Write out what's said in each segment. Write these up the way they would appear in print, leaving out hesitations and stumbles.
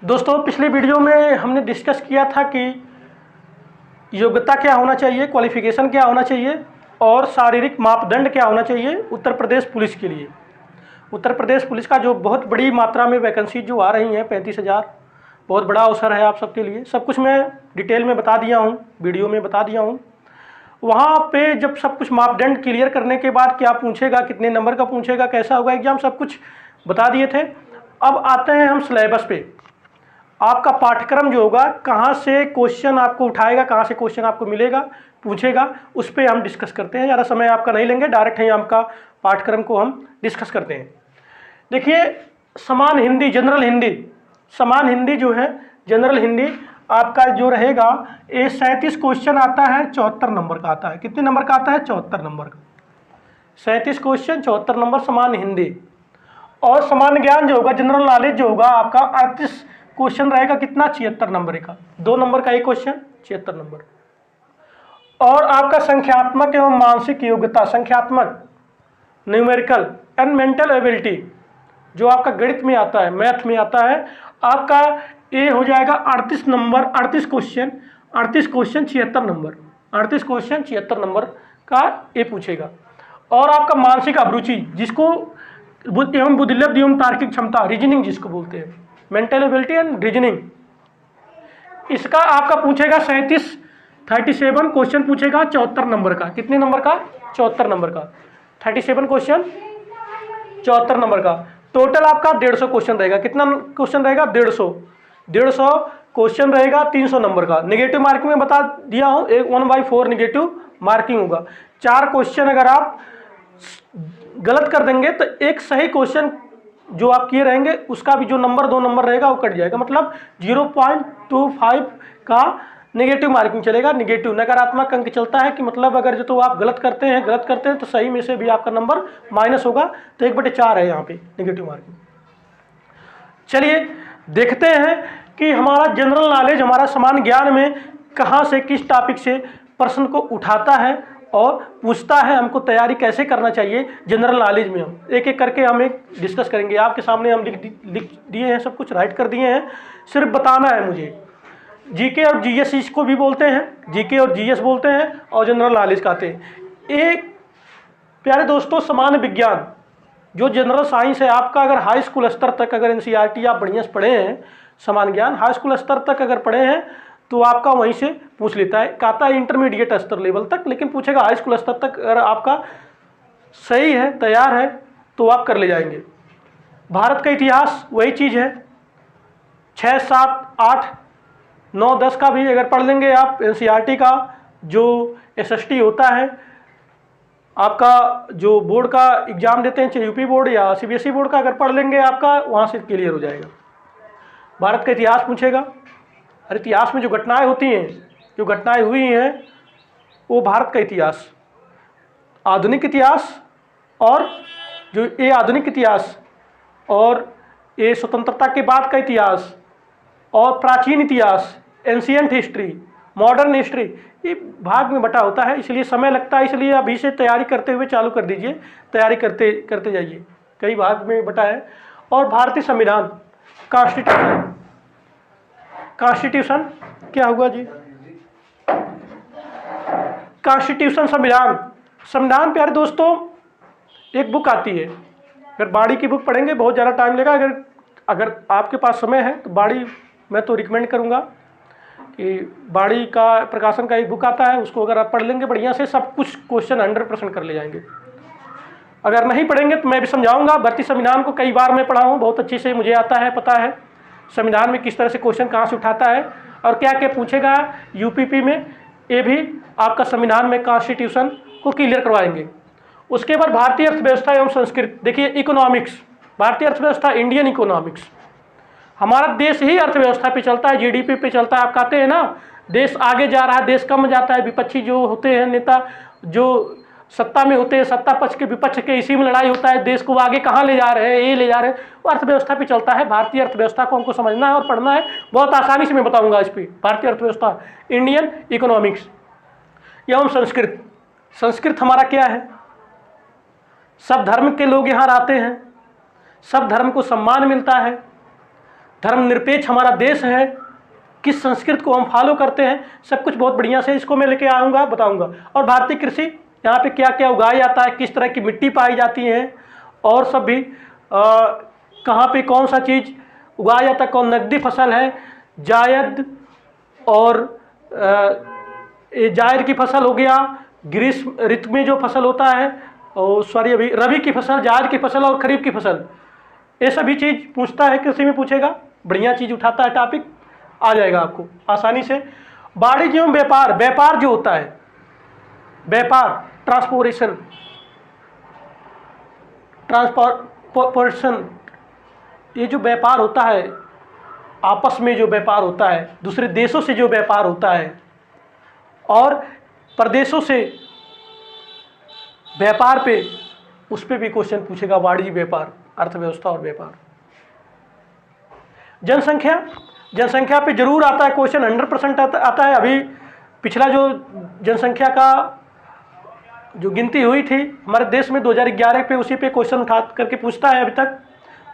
दोस्तों, पिछले वीडियो में हमने डिस्कस किया था कि योग्यता क्या होना चाहिए, क्वालिफिकेशन क्या होना चाहिए और शारीरिक मापदंड क्या होना चाहिए उत्तर प्रदेश पुलिस के लिए। उत्तर प्रदेश पुलिस का जो बहुत बड़ी मात्रा में वैकेंसी जो आ रही हैं 35,000, बहुत बड़ा अवसर है आप सबके लिए। सब कुछ मैं डिटेल में बता दिया हूँ, वीडियो में बता दिया हूँ। वहाँ पे जब सब कुछ मापदंड क्लियर करने के बाद क्या पूछेगा, कितने नंबर का पूछेगा, कैसा होगा एग्जाम, सब कुछ बता दिए थे। अब आते हैं हम सिलेबस पे। आपका पाठ्यक्रम जो होगा, कहाँ से क्वेश्चन आपको उठाएगा, कहाँ से क्वेश्चन आपको मिलेगा, पूछेगा, उस पर हम डिस्कस करते हैं। ज़्यादा समय आपका नहीं लेंगे, डायरेक्ट ही आपका पाठ्यक्रम को हम डिस्कस करते हैं। देखिए, समान हिंदी, जनरल हिंदी, समान हिंदी जो है, जनरल हिंदी आपका जो रहेगा, ये 37 क्वेश्चन आता है, 74 नंबर का आता है। कितने नंबर का आता है? 74 नंबर का। 37 क्वेश्चन, 74 नंबर समान हिंदी। और समान ज्ञान जो होगा, जनरल नॉलेज जो होगा आपका 38 क्वेश्चन रहेगा। कितना? 76 नंबर का। 2 नंबर का एक क्वेश्चन, 76 नंबर। और आपका संख्यात्मक एवं मानसिक योग्यता, संख्यात्मक, न्यूमेरिकल एंड मेंटल एबिलिटी, जो आपका गणित में आता है, मैथ में आता है, आपका ये हो जाएगा 38 number, 38 question, 76 number, 38 question 76 number का ये पूछेगा। और आपका मानसिक अभिरुचि, जिसको एवं बुद्धिलब्ध एवं तार्किक क्षमता, रीजनिंग जिसको बोलते हैं, मेंटल एबिलिटी एंड रीजनिंग, इसका आपका पूछेगा 37 क्वेश्चन पूछेगा 74 नंबर का। कितने नंबर का? 74 नंबर का। 37 क्वेश्चन 74 नंबर का। टोटल आपका 150 क्वेश्चन रहेगा। कितना क्वेश्चन रहेगा? 150 क्वेश्चन रहेगा, 300 नंबर का। नेगेटिव मार्किंग में बता दिया हूँ, 1/4 नेगेटिव मार्किंग होगा। 4 क्वेश्चन अगर आप गलत कर देंगे तो एक सही क्वेश्चन जो आप किए रहेंगे उसका भी जो नंबर 2 नंबर रहेगा वो कट जाएगा। मतलब 0.25 का नेगेटिव मार्किंग चलेगा। नेगेटिव, नकारात्मक अंक चलता है कि मतलब अगर जो तो आप गलत करते हैं तो सही में से भी आपका नंबर माइनस होगा। तो 1/4 है यहाँ पे नेगेटिव मार्किंग। चलिए देखते हैं कि हमारा जनरल नॉलेज, हमारा समान ज्ञान में कहाँ से, किस टॉपिक से प्रश्न को उठाता है और पूछता है। हमको तैयारी कैसे करना चाहिए जनरल नॉलेज में। हम एक एक करके हम एक डिस्कस करेंगे। आपके सामने हम लिख दिए हैं, सब कुछ राइट कर दिए हैं, सिर्फ बताना है मुझे। जीके और जीएस इसको भी बोलते हैं, जीके और जीएस बोलते हैं और जनरल नॉलेज कहते हैं। एक प्यारे दोस्तों, समान विज्ञान जो जनरल साइंस है आपका, अगर हाई स्कूल स्तर तक अगर एनसीईआरटी आप बढ़िया से पढ़े हैं, समान ज्ञान हाई स्कूल स्तर तक अगर पढ़े हैं तो आपका वहीं से पूछ लेता है। कहता है इंटरमीडिएट स्तर लेवल तक, लेकिन पूछेगा हाई स्कूल स्तर तक। अगर आपका सही है, तैयार है, तो आप कर ले जाएंगे। भारत का इतिहास वही चीज़ है, 6, 7, 8, 9, 10 का भी अगर पढ़ लेंगे आप, एनसीईआरटी का जो एसएसटी होता है, आपका जो बोर्ड का एग्जाम देते हैं, चाहे यूपी बोर्ड या सीबीएसई बोर्ड का, अगर पढ़ लेंगे आपका वहाँ से क्लियर हो जाएगा। भारत का इतिहास पूछेगा, और इतिहास में जो घटनाएं होती हैं, जो घटनाएं हुई हैं, वो भारत का इतिहास, आधुनिक इतिहास, और जो ये आधुनिक इतिहास और ये स्वतंत्रता के बाद का इतिहास और प्राचीन इतिहास, एंशिएंट हिस्ट्री, मॉडर्न हिस्ट्री, ये भाग में बटा होता है। इसलिए समय लगता है, इसलिए अभी से तैयारी करते हुए चालू कर दीजिए, तैयारी करते करते जाइए। कई भाग में बटा है। और भारतीय संविधान, कॉन्स्टिट्यूशन, कॉन्स्टिट्यूशन क्या हुआ जी? कॉन्स्टिट्यूशन, संविधान। संविधान प्यारे दोस्तों एक बुक आती है, अगर बाड़ी की बुक पढ़ेंगे बहुत ज़्यादा टाइम लेगा। अगर आपके पास समय है तो बाड़ी मैं तो रिकमेंड करूँगा कि बाड़ी का प्रकाशन का एक बुक आता है, उसको अगर आप पढ़ लेंगे बढ़िया से, सब कुछ क्वेश्चन 100% कर ले जाएंगे। अगर नहीं पढ़ेंगे तो मैं भी समझाऊंगा। भारतीय संविधान को कई बार मैं पढ़ा हूँ, बहुत अच्छे से मुझे आता है, पता है संविधान में किस तरह से क्वेश्चन कहाँ से उठाता है और क्या क्या पूछेगा यूपीपी में। ये भी आपका संविधान में कॉन्स्टिट्यूशन को क्लियर करवाएंगे। उसके बाद भारतीय अर्थव्यवस्था एवं संस्कृति। देखिए, इकोनॉमिक्स, भारतीय अर्थव्यवस्था, इंडियन इकोनॉमिक्स, हमारा देश ही अर्थव्यवस्था पे चलता है, जीडीपी पे चलता है। आप कहते हैं ना देश आगे जा रहा है, देश कम जाता है। विपक्षी जो होते हैं नेता, जो सत्ता में होते हैं, सत्ता पक्ष के विपक्ष के, इसी में लड़ाई होता है, देश को आगे कहाँ ले जा रहे हैं, ये ले जा रहे हैं, वो अर्थव्यवस्था पे चलता है। भारतीय अर्थव्यवस्था को हमको समझना है और पढ़ना है। बहुत आसानी से मैं बताऊंगा इस पर। भारतीय अर्थव्यवस्था, इंडियन इकोनॉमिक्स एवं संस्कृत। संस्कृत हमारा क्या है? सब धर्म के लोग यहाँ आते हैं, सब धर्म को सम्मान मिलता है, धर्मनिरपेक्ष हमारा देश है, किस संस्कृति को हम फॉलो करते हैं, सब कुछ बहुत बढ़िया से इसको मैं लेके आऊँगा, बताऊँगा। और भारतीय कृषि, यहाँ पे क्या क्या उगाया जाता है, किस तरह की मिट्टी पाई जाती है, और सब भी कहाँ पे कौन सा चीज़ उगाया जाता है, कौन नकदी फसल है, जायद और जायद की फसल हो गया, ग्रीष्म ऋतु में जो फसल होता है, और सॉरी अभी रबी की फसल, जायद की फसल और खरीफ की फसल, ये सभी चीज़ पूछता है, कृषि में पूछेगा, बढ़िया चीज़ उठाता है, टॉपिक आ जाएगा आपको आसानी से। वाणिज्य एवं व्यापार, व्यापार जो होता है, व्यापार ट्रांसपोर्टेशन, ये जो व्यापार होता है, आपस में जो व्यापार होता है, दूसरे देशों से जो व्यापार होता है, और प्रदेशों से व्यापार पे, उस पर भी क्वेश्चन पूछेगा, वाणिज्य व्यापार, अर्थव्यवस्था और व्यापार। जनसंख्या, जनसंख्या पे जरूर आता है क्वेश्चन, 100% आता है। अभी पिछला जो जनसंख्या का जो गिनती हुई थी हमारे देश में 2011 पे, उसी पे क्वेश्चन उठा करके पूछता है। अभी तक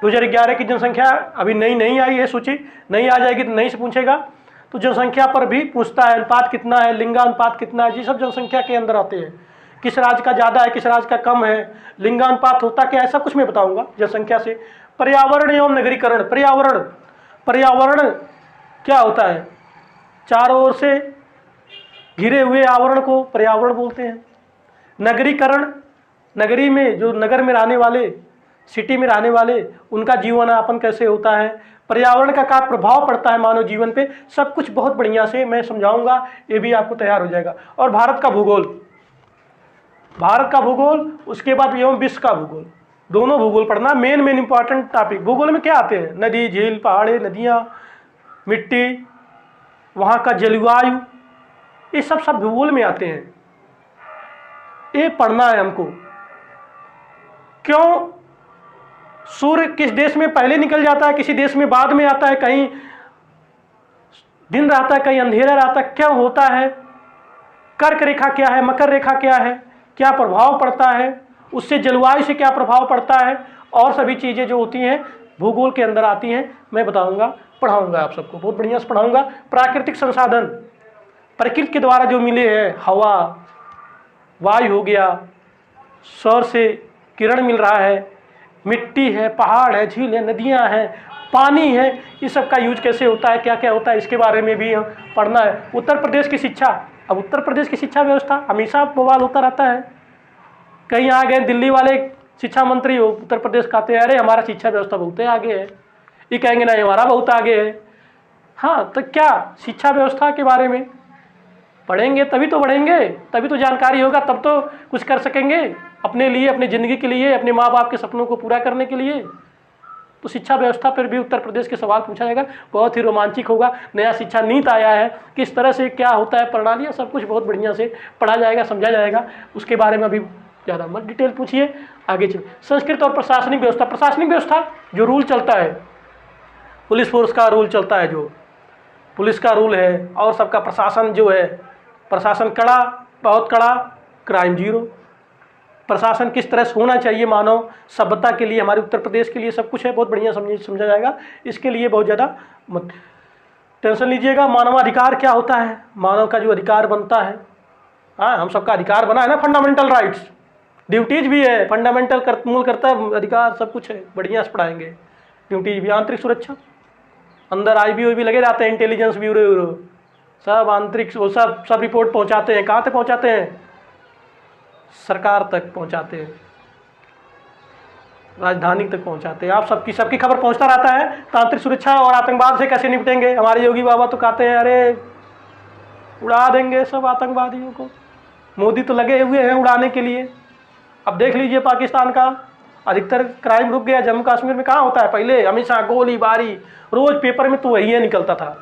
2011 की जनसंख्या अभी नहीं आई है सूची, नहीं आ जाएगी तो नहीं से पूछेगा। तो जनसंख्या पर भी पूछता है, अनुपात कितना है, लिंगानुपात कितना है, ये सब जनसंख्या के अंदर आते हैं। किस राज्य का ज़्यादा है, किस राज्य का कम है, लिंगानुपात होता क्या है, सब कुछ मैं बताऊंगा जनसंख्या से। पर्यावरण एवं नगरीकरण, पर्यावरण क्या होता है, चारों ओर से घिरे हुए आवरण को पर्यावरण बोलते हैं। नगरीकरण, नगरी में जो नगर में रहने वाले, सिटी में रहने वाले, उनका जीवन यापन कैसे होता है, पर्यावरण का क्या प्रभाव पड़ता है मानव जीवन पे, सब कुछ बहुत बढ़िया से मैं समझाऊंगा, ये भी आपको तैयार हो जाएगा। और भारत का भूगोल, भारत का भूगोल, उसके बाद एवं विश्व का भूगोल, दोनों भूगोल पढ़ना, मेन इंपॉर्टेंट टॉपिक। भूगोल में क्या आते हैं, नदी, झील, पहाड़े, नदियाँ, मिट्टी, वहाँ का जलवायु, ये सब भूगोल में आते हैं, ये पढ़ना है हमको। क्यों सूर्य किस देश में पहले निकल जाता है, किसी देश में बाद में आता है, कहीं दिन रहता है, कहीं अंधेरा रहता है, क्यों होता है, कर्क रेखा क्या है, मकर रेखा क्या है, क्या प्रभाव पड़ता है, उससे जलवायु से क्या प्रभाव पड़ता है, और सभी चीज़ें जो होती हैं भूगोल के अंदर आती हैं, मैं बताऊंगा, पढ़ाऊंगा आप सबको, बहुत बढ़िया से पढ़ाऊंगा। प्राकृतिक संसाधन, प्रकृति के द्वारा जो मिले हैं, हवा, वायु हो गया, सौर से किरण मिल रहा है, मिट्टी है, पहाड़ है, झील है, नदियां हैं, पानी है, इस सब का यूज कैसे होता है, क्या क्या होता है, इसके बारे में भी पढ़ना है। उत्तर प्रदेश की शिक्षा, अब उत्तर प्रदेश की शिक्षा व्यवस्था हमेशा बवाल होता रहता है। कहीं आ गए दिल्ली वाले शिक्षा मंत्री हो, उत्तर प्रदेश का आते हैं, अरे हमारा शिक्षा व्यवस्था बहुत आगे है, ये कहेंगे नहीं हमारा बहुत आगे है। हाँ, तो क्या शिक्षा व्यवस्था के बारे में पढ़ेंगे तभी तो बढ़ेंगे, तभी तो जानकारी होगा, तब तो कुछ कर सकेंगे अपने लिए, अपनी ज़िंदगी के लिए, अपने माँ बाप के सपनों को पूरा करने के लिए। तो शिक्षा व्यवस्था पर भी उत्तर प्रदेश के सवाल पूछा जाएगा, बहुत ही रोमांचक होगा। नया शिक्षा नीति आया है, किस तरह से क्या होता है प्रणाली, सब कुछ बहुत बढ़िया से पढ़ा जाएगा, समझा जाएगा। उसके बारे में अभी ज़्यादा मत डिटेल पूछिए, आगे चलिए। संस्कृत और प्रशासनिक व्यवस्था, प्रशासनिक व्यवस्था जो रूल चलता है, पुलिस फोर्स का रूल चलता है, जो पुलिस का रूल है, और सबका प्रशासन जो है, प्रशासन कड़ा, बहुत कड़ा, क्राइम जीरो। प्रशासन किस तरह से होना चाहिए मानव सभ्यता के लिए, हमारे उत्तर प्रदेश के लिए, सब कुछ है, बहुत बढ़िया समझा जाएगा। इसके लिए बहुत ज़्यादा मत टेंशन लीजिएगा। मानवाधिकार क्या होता है, मानव का जो अधिकार बनता है, हाँ हम सबका अधिकार बना है ना, फंडामेंटल राइट्स, ड्यूटीज भी है, फंडामेंटल मूल कर्तव्य अधिकार सब कुछ है, बढ़िया से पढ़ाएंगे। ड्यूटीज भी, आंतरिक सुरक्षा, अंदर IBO भी लगे जाते हैं, इंटेलिजेंस ब्यूरो, सब आंतरिक, वो सब रिपोर्ट पहुंचाते हैं, कहाँ तक पहुंचाते हैं, सरकार तक पहुंचाते हैं, राजधानी तक पहुंचाते हैं। आप सबकी खबर पहुंचता रहता है। आंतरिक सुरक्षा और आतंकवाद से कैसे निपटेंगे, हमारे योगी बाबा तो कहते हैं अरे उड़ा देंगे सब आतंकवादियों को, मोदी तो लगे हुए हैं उड़ाने के लिए। अब देख लीजिए पाकिस्तान का अधिकतर क्राइम रुक गया, जम्मू कश्मीर में कहाँ होता है, पहले हमेशा गोलीबारी, रोज़ पेपर में तो वही निकलता था,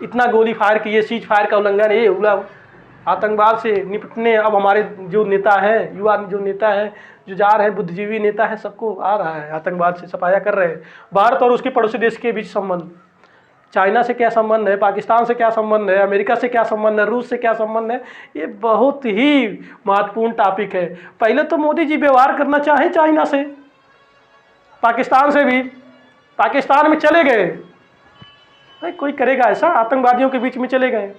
इतना गोली फायर किए, सीज फायर का उल्लंघन, ये हुआ। आतंकवाद से निपटने अब हमारे जो नेता हैं, युवा जो नेता हैं, जो जा रहे हैं, बुद्धिजीवी नेता है, सबको आ रहा है, आतंकवाद से सफाया कर रहे हैं। भारत और उसके पड़ोसी देश के बीच संबंध, चाइना से क्या संबंध है, पाकिस्तान से क्या संबंध है, अमेरिका से क्या संबंध है, रूस से क्या संबंध है, ये बहुत ही महत्वपूर्ण टॉपिक है। पहले तो मोदी जी व्यवहार करना चाहें चाइना से, पाकिस्तान से भी, पाकिस्तान में चले गए, भाई कोई करेगा ऐसा? आतंकवादियों के बीच में चले गए,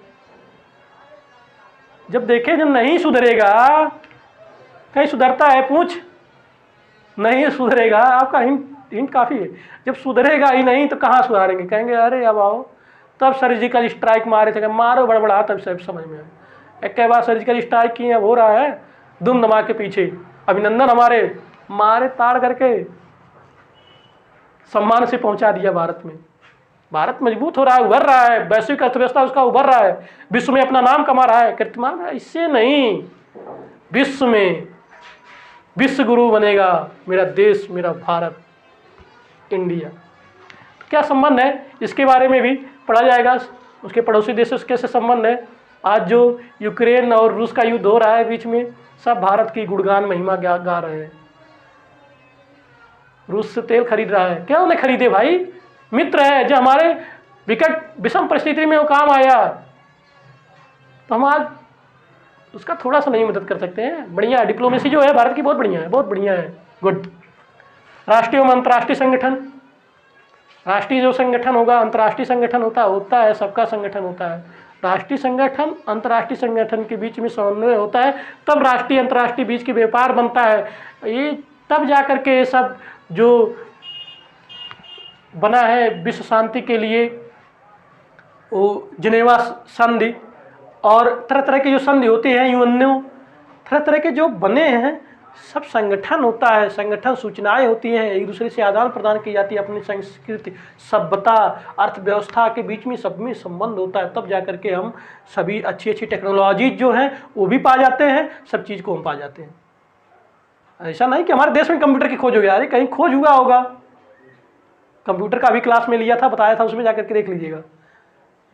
जब देखे जब नहीं सुधरेगा, कहीं सुधरता है पूछ, नहीं सुधरेगा, आपका हिंट काफ़ी है। जब सुधरेगा ही नहीं तो कहाँ सुधारेंगे? कहेंगे अरे अब आओ, तब सर्जिकल स्ट्राइक मारे थे, मारो बड़बड़ा, तब सब समझ में आए। एक के बाद सर्जिकल स्ट्राइक किए, अब हो रहा है दुम दमा के पीछे। अभिनंदन हमारे मारे ताड़ करके सम्मान से पहुंचा दिया भारत में। भारत मजबूत हो रहा है, उभर रहा है, वैश्विक अर्थव्यवस्था उसका उभर रहा है, विश्व में अपना नाम कमा रहा है, कीर्तिमान। इससे नहीं, विश्व में विश्व गुरु बनेगा मेरा देश, मेरा भारत, इंडिया। तो क्या संबंध है, इसके बारे में भी पढ़ा जाएगा। उसके पड़ोसी देशों से कैसे संबंध है। आज जो यूक्रेन और रूस का युद्ध हो रहा है बीच में, सब भारत की गुणगान महिमा गा रहे हैं। रूस से तेल खरीद रहा है, क्या उन्हें खरीदे भाई, मित्र है जो हमारे विकट विषम परिस्थिति में वो काम आया, तो हम आज उसका थोड़ा सा नहीं मदद कर सकते हैं। बढ़िया डिप्लोमेसी जो है भारत की, बहुत बढ़िया है, बहुत बढ़िया है, गुड। राष्ट्रीय एवं अंतर्राष्ट्रीय संगठन, राष्ट्रीय जो संगठन होगा, अंतर्राष्ट्रीय संगठन होता है, सबका संगठन होता है। राष्ट्रीय संगठन अंतर्राष्ट्रीय संगठन के बीच में समन्वय होता है, तब राष्ट्रीय अंतर्राष्ट्रीय बीच के व्यापार बनता है। ये तब जाकर के ये सब जो बना है विश्व शांति के लिए, वो जिनेवा संधि और तरह तरह के जो संधि होते हैं, यूएनओ, तरह तरह के जो बने हैं, सब संगठन होता है। संगठन सूचनाएं होती हैं, एक दूसरे से आदान प्रदान की जाती है, अपनी संस्कृति, सभ्यता, अर्थव्यवस्था के बीच में सब में संबंध होता है। तब जाकर के हम सभी अच्छी अच्छी टेक्नोलॉजी जो हैं वो भी पा जाते हैं, सब चीज़ को हम पा जाते हैं। ऐसा नहीं कि हमारे देश में कंप्यूटर की खोज हो गया, अरे कहीं खोज हुआ होगा, कंप्यूटर का भी क्लास में लिया था, बताया था, उसमें जाकर के देख लीजिएगा,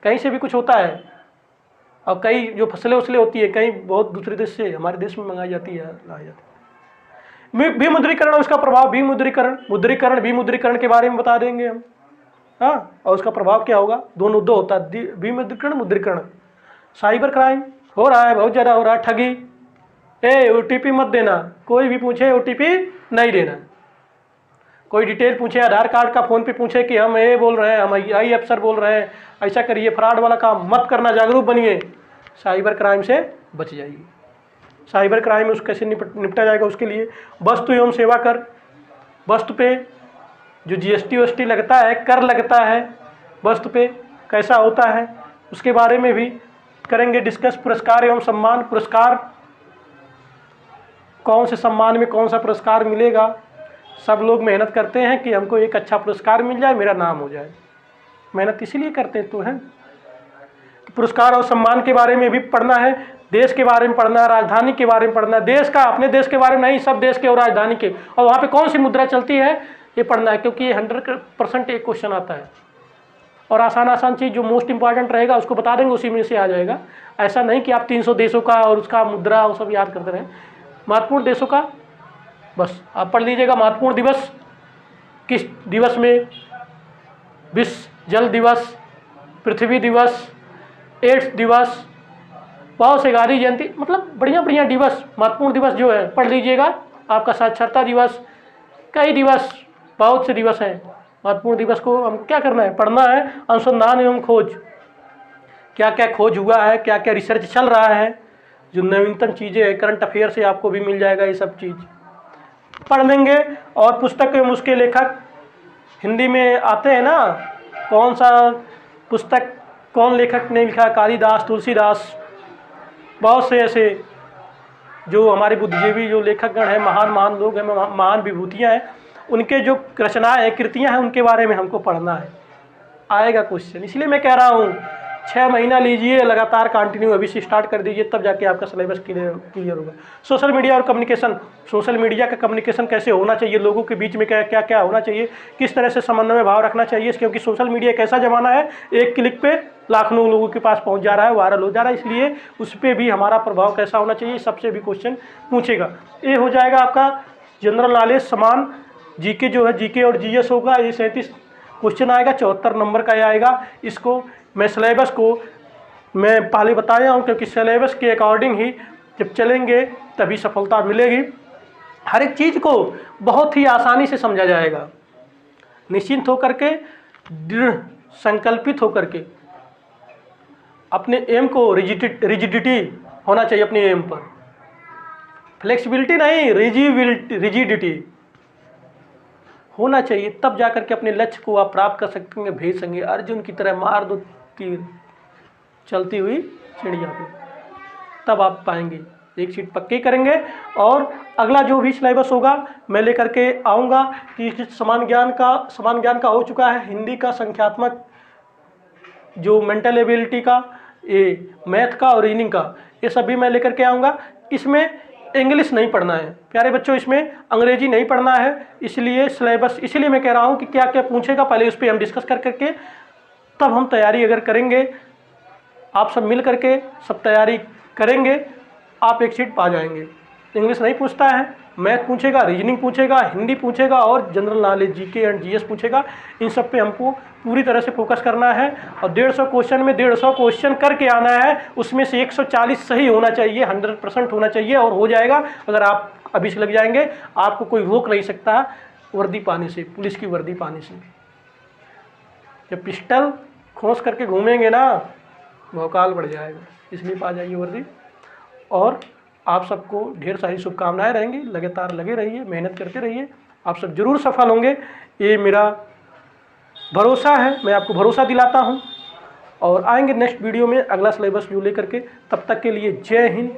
कहीं से भी कुछ होता है। और कई जो फसलें वसलें होती है, कहीं बहुत दूसरे देश से हमारे देश में मंगाई जाती है, लाई जाती है। विमुद्रीकरण और उसका प्रभाव, मुद्रीकरण विमुद्रीकरण के बारे में बता देंगे हम, हाँ, और उसका प्रभाव क्या होगा। दोनों दो होता है, विमुद्रीकरण, मुद्रीकरण। साइबर क्राइम हो रहा है, बहुत ज़्यादा हो रहा है, ठगी। OTP मत देना, कोई भी पूछे OTP नहीं देना। कोई डिटेल पूछे, आधार कार्ड का फ़ोन पे पूछे कि हम ये बोल रहे हैं, हम आई अफसर बोल रहे हैं, ऐसा करिए, फ्रॉड वाला काम मत करना, जागरूक बनिए, साइबर क्राइम से बच जाइए। साइबर क्राइम उसको कैसे निपटा जाएगा, उसके लिए वस्तु एवं सेवा कर, वस्तु पे जो GST लगता है, कर लगता है वस्तु पे, कैसा होता है, उसके बारे में भी करेंगे डिस्कस। पुरस्कार एवं सम्मान, पुरस्कार कौन से सम्मान में कौन सा पुरस्कार मिलेगा। सब लोग मेहनत करते हैं कि हमको एक अच्छा पुरस्कार मिल जाए, मेरा नाम हो जाए, मेहनत इसीलिए करते तो हैं। पुरस्कार और सम्मान के बारे में भी पढ़ना है, देश के बारे में पढ़ना है, राजधानी के बारे में पढ़ना है, देश का, अपने देश के बारे में नहीं, सब देश के और राजधानी के, और वहाँ पे कौन सी मुद्रा चलती है ये पढ़ना है, क्योंकि ये 100% एक क्वेश्चन आता है। और आसान चीज़ जो मोस्ट इंपॉर्टेंट रहेगा उसको बता देंगे, उसी में से आ जाएगा। ऐसा नहीं कि आप 300 देशों का और उसका मुद्रा वो सब याद करते रहें। महत्वपूर्ण देशों का बस आप पढ़ लीजिएगा। महत्वपूर्ण दिवस किस दिवस में, विश्व जल दिवस, पृथ्वी दिवस, एड्स दिवस, बहुत से गांधी जयंती, मतलब बढ़िया बढ़िया दिवस, महत्वपूर्ण दिवस जो है पढ़ लीजिएगा। आपका साक्षरता दिवस, कई दिवस, बहुत से दिवस हैं। महत्वपूर्ण दिवस को हम क्या करना है, पढ़ना है। अनुसंधान एवं खोज, क्या क्या खोज हुआ है, क्या क्या रिसर्च चल रहा है, जो नवीनतम चीज़ें हैं, करंट अफेयर से आपको भी मिल जाएगा, ये सब चीज़ पढ़ लेंगे। और पुस्तक एवं उसके लेखक हिंदी में आते हैं ना, कौन सा पुस्तक कौन लेखक ने लिखा, कालिदास, तुलसीदास, बहुत से ऐसे जो हमारे बुद्धिजीवी जो लेखकगण हैं, महान महान लोग हैं, महान विभूतियाँ हैं, उनके जो रचनाएँ हैं, कृतियाँ हैं, उनके बारे में हमको पढ़ना है। आएगा क्वेश्चन, इसलिए मैं कह रहा हूँ 6 महीना लीजिए लगातार कंटिन्यू, अभी से स्टार्ट कर दीजिए, तब जाके आपका सिलेबस क्लियर होगा। सोशल मीडिया और कम्युनिकेशन, सोशल मीडिया का कम्युनिकेशन कैसे होना चाहिए, लोगों के बीच में क्या क्या क्या होना चाहिए, किस तरह से समन्वय भाव रखना चाहिए, क्योंकि सोशल मीडिया एक ऐसा ज़माना है, एक क्लिक पे लाखों लोगों के पास पहुंच जा रहा है, वायरल हो जा रहा है, इसलिए उस पर भी हमारा प्रभाव कैसा होना चाहिए, सबसे भी क्वेश्चन पूछेगा। ये हो जाएगा आपका जनरल नॉलेज, समान जीके जो है, जीके और जीएस होगा, ये 37 क्वेश्चन आएगा, 74 नंबर का आएगा। इसको मैं सिलेबस को मैं पहले बताया हूँ, क्योंकि सिलेबस के अकॉर्डिंग ही जब चलेंगे तभी सफलता मिलेगी। हर एक चीज़ को बहुत ही आसानी से समझा जाएगा। निश्चिंत होकर के दृढ़ संकल्पित होकर के अपने एम को रिजिडिटी होना चाहिए, अपने एम पर फ्लेक्सिबिलिटी नहीं, रिजिडिटी होना चाहिए, तब जाकर के अपने लक्ष्य को आप प्राप्त कर सकेंगे, भेज सकेंगे। अर्जुन की तरह मार दो तीर चलती हुई चिड़िया पे, तब आप पाएंगे। एक सीट पक्की करेंगे और अगला जो भी सिलेबस होगा मैं लेकर के आऊँगा कि समान ज्ञान का हो चुका है, हिंदी का, संख्यात्मक, जो मेंटल एबिलिटी का, ये मैथ का और रीजनिंग का, ये सभी मैं लेकर के आऊँगा। इसमें इंग्लिश नहीं पढ़ना है प्यारे बच्चों, इसमें अंग्रेजी नहीं पढ़ना है। इसलिए सिलेबस, इसीलिए मैं कह रहा हूँ कि क्या क्या पूछेगा पहले उस पर हम डिस्कस कर करके तब हम तैयारी अगर करेंगे, आप सब मिल करके सब तैयारी करेंगे, आप एक सीट पा जाएंगे। इंग्लिश नहीं पूछता है, मैथ पूछेगा, रीजनिंग पूछेगा, हिंदी पूछेगा और general knowledge GK and GS पूछेगा। इन सब पे हमको पूरी तरह से फोकस करना है और 150 क्वेश्चन में 150 क्वेश्चन करके आना है। उसमें से 140 सही होना चाहिए, 100% होना चाहिए और हो जाएगा। अगर आप अभी से लग जाएंगे, आपको कोई रोक नहीं सकता वर्दी पाने से, पुलिस की वर्दी पाने से। जब पिस्टल खोस करके घूमेंगे ना, भौकाल बढ़ जाएगा। इसलिए पा जाइए वर्दी। और आप सबको ढेर सारी शुभकामनाएं रहेंगी, लगातार लगे रहिए, मेहनत करते रहिए, आप सब जरूर सफल होंगे, ये मेरा भरोसा है, मैं आपको भरोसा दिलाता हूं। और आएंगे नेक्स्ट वीडियो में अगला सिलेबस जो लेकर के, तब तक के लिए जय हिंद,